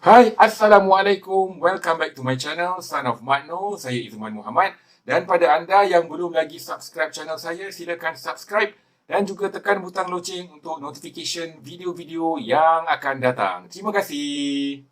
Hai, Assalamualaikum. Welcome back to my channel, Son of Makno. Saya Izman Muhammad. Dan pada anda yang belum lagi subscribe channel saya, silakan subscribe dan juga tekan butang loceng untuk notification video-video yang akan datang. Terima kasih.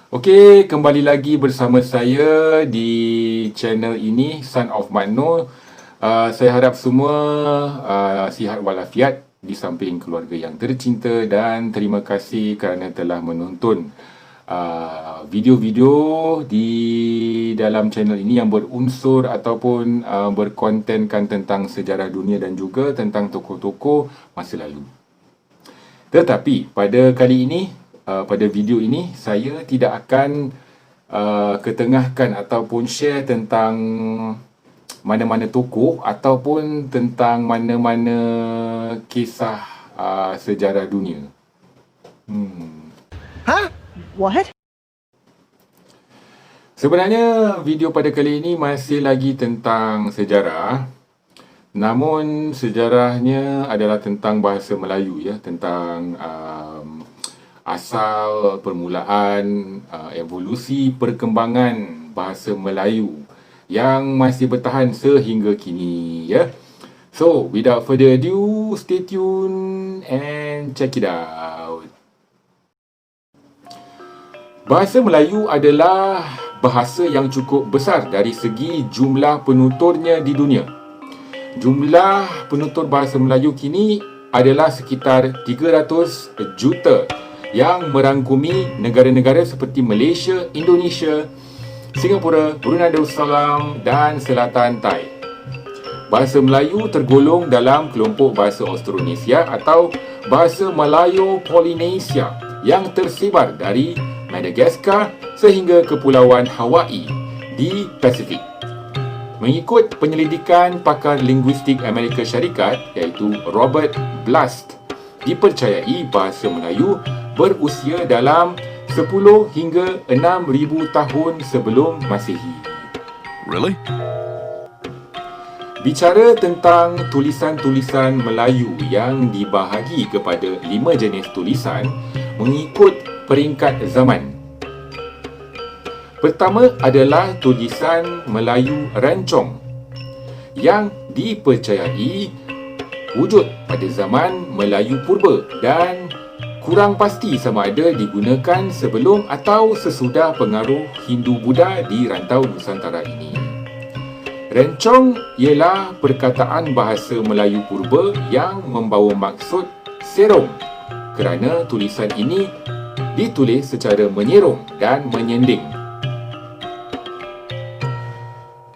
Okey, kembali lagi bersama saya di channel ini, Son of Makno. Saya harap semua sihat walafiat di samping keluarga yang tercinta, dan terima kasih kerana telah menonton video-video di dalam channel ini yang berunsur ataupun berkontenkan tentang sejarah dunia dan juga tentang tokoh-tokoh masa lalu. Tetapi pada kali ini, pada video ini, saya tidak akan ketengahkan ataupun share tentang mana-mana tokoh ataupun tentang mana-mana kisah sejarah dunia. Huh? What? Sebenarnya video pada kali ini masih lagi tentang sejarah. Namun sejarahnya adalah tentang bahasa Melayu, ya, tentang asal, permulaan, evolusi, perkembangan bahasa Melayu yang masih bertahan sehingga kini, ya. So, without further ado, stay tune and check it out. Bahasa Melayu adalah bahasa yang cukup besar dari segi jumlah penuturnya di dunia. Jumlah penutur bahasa Melayu kini adalah sekitar 300 juta yang merangkumi negara-negara seperti Malaysia, Indonesia, Singapura, Brunei Darussalam dan Selatan Thai. Bahasa Melayu tergolong dalam kelompok bahasa Austronesia atau bahasa Malayo-Polinesia yang tersebar dari Madagascar sehingga Kepulauan Hawaii di Pasifik. Mengikut penyelidikan pakar linguistik Amerika Syarikat iaitu Robert Blast, dipercayai bahasa Melayu berusia dalam 10 hingga 6,000 tahun sebelum Masihi. Really? Bicara tentang tulisan-tulisan Melayu yang dibahagi kepada 5 jenis tulisan mengikut peringkat zaman. Pertama adalah tulisan Melayu Rancong yang dipercayai wujud pada zaman Melayu Purba dan kurang pasti sama ada digunakan sebelum atau sesudah pengaruh Hindu-Buddha di rantau Nusantara ini. Rencong ialah perkataan bahasa Melayu Purba yang membawa maksud serong kerana tulisan ini ditulis secara menyerong dan menyending.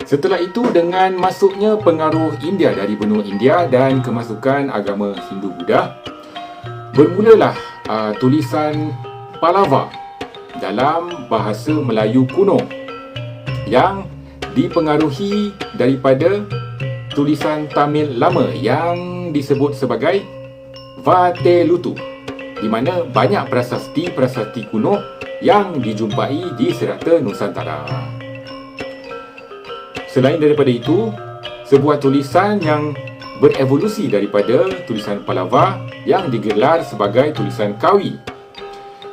Setelah itu, dengan masuknya pengaruh India dari benua India dan kemasukan agama Hindu-Buddha, bermulalah tulisan Palava dalam bahasa Melayu kuno yang dipengaruhi daripada tulisan Tamil lama yang disebut sebagai Vatelutu, di mana banyak prasasti-prasasti kuno yang dijumpai di serata Nusantara. Selain daripada itu, sebuah tulisan yang berevolusi daripada tulisan Palava yang digelar sebagai tulisan Kawi.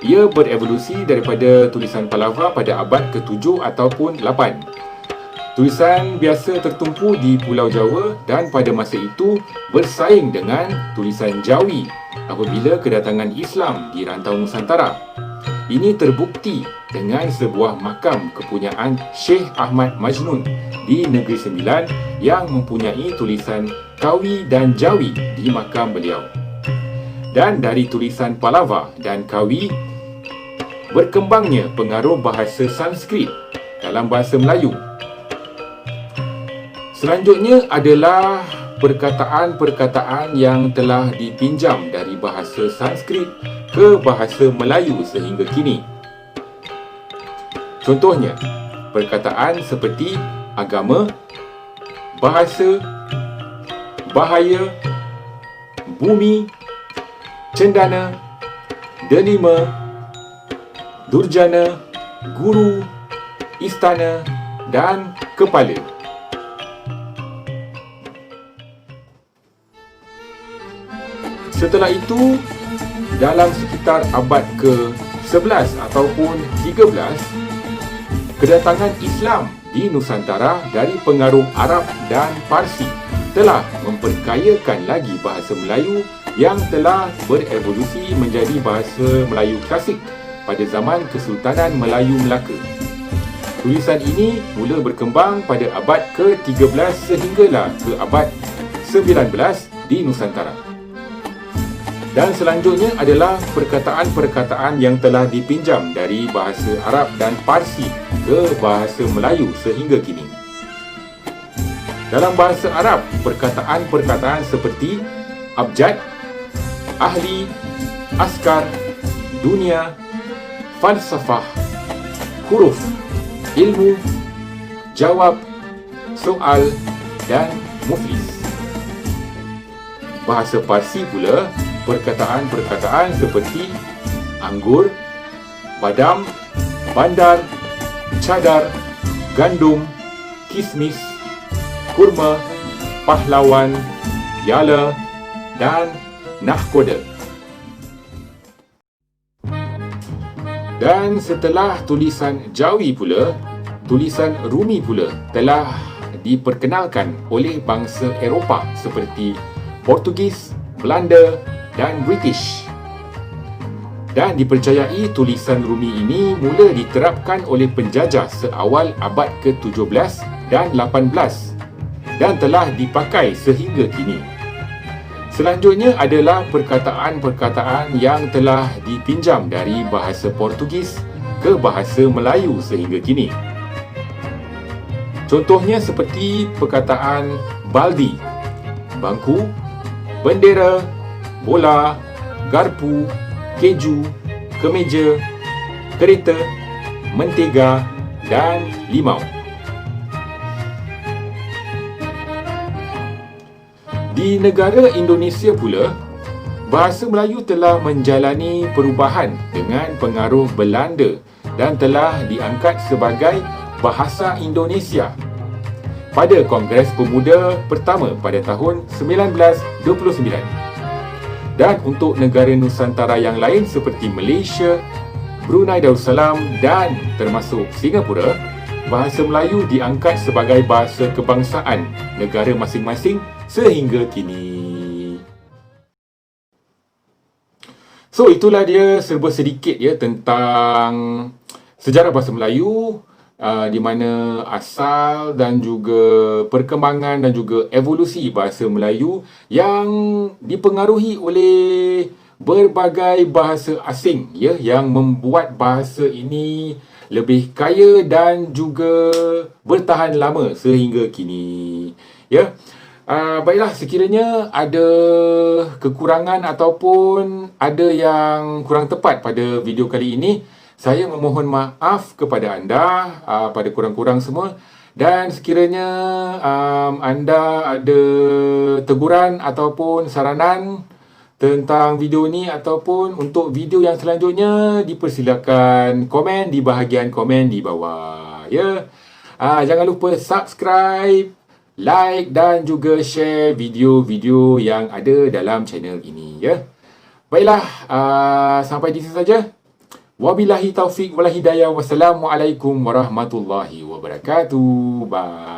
Ia berevolusi daripada tulisan Palava pada abad ke-7 ataupun 8. Tulisan biasa tertumpu di Pulau Jawa dan pada masa itu bersaing dengan tulisan Jawi apabila kedatangan Islam di rantau Nusantara. Ini terbukti dengan sebuah makam kepunyaan Syekh Ahmad Majnun di Negeri Sembilan yang mempunyai tulisan Kawi dan Jawi di makam beliau. Dan dari tulisan Palava dan Kawi berkembangnya pengaruh bahasa Sanskrit dalam bahasa Melayu. Selanjutnya adalah perkataan-perkataan yang telah dipinjam dari bahasa Sanskrit ke bahasa Melayu sehingga kini. Contohnya, perkataan seperti agama, bahasa, bahaya, bumi, cendana, delima, durjana, guru, istana dan kepala. Setelah itu, dalam sekitar abad ke-11 ataupun 13, kedatangan Islam di Nusantara dari pengaruh Arab dan Parsi telah memperkayakan lagi bahasa Melayu yang telah berevolusi menjadi bahasa Melayu klasik pada zaman Kesultanan Melayu Melaka. Tulisan ini mula berkembang pada abad ke-13 sehinggalah ke abad 19 di Nusantara. Dan selanjutnya adalah perkataan-perkataan yang telah dipinjam dari bahasa Arab dan Parsi ke bahasa Melayu sehingga kini. Dalam bahasa Arab, perkataan-perkataan seperti abjad, ahli, askar, dunia, falsafah, huruf, ilmu, jawab, soal dan muflis. Bahasa Parsi pula, perkataan-perkataan seperti anggur, badam, bandar, cadar, gandum, kismis, kurma, pahlawan, piala dan nahkoda. Dan setelah tulisan Jawi pula, tulisan Rumi pula telah diperkenalkan oleh bangsa Eropah seperti Portugis, Belanda dan British. Dan dipercayai tulisan Rumi ini mula diterapkan oleh penjajah seawal abad ke-17 dan 18 dan telah dipakai sehingga kini. Selanjutnya adalah perkataan-perkataan yang telah dipinjam dari bahasa Portugis ke bahasa Melayu sehingga kini. Contohnya seperti perkataan baldi, bangku, bendera, bola, garpu, keju, kemeja, kereta, mentega dan limau. Di negara Indonesia pula, bahasa Melayu telah menjalani perubahan dengan pengaruh Belanda dan telah diangkat sebagai bahasa Indonesia pada Kongres Pemuda pertama pada tahun 1929. Dan untuk negara Nusantara yang lain seperti Malaysia, Brunei Darussalam dan termasuk Singapura, bahasa Melayu diangkat sebagai bahasa kebangsaan negara masing-masing sehingga kini. So, itulah dia serba sedikit ya tentang sejarah bahasa Melayu, di mana asal dan juga perkembangan dan juga evolusi bahasa Melayu yang dipengaruhi oleh berbagai bahasa asing ya, yang membuat bahasa ini lebih kaya dan juga bertahan lama sehingga kini ya. Baiklah, sekiranya ada kekurangan ataupun ada yang kurang tepat pada video kali ini, saya memohon maaf kepada anda, pada kurang-kurang semua. Dan sekiranya anda ada teguran ataupun saranan tentang video ni ataupun untuk video yang selanjutnya, dipersilakan komen di bahagian komen di bawah ya. Jangan lupa subscribe, like dan juga share video-video yang ada dalam channel ini ya. Baiklah, sampai di sini saja. Wabillahi taufik wal hidayah. Wassalamualaikum warahmatullahi wabarakatuh. Bye.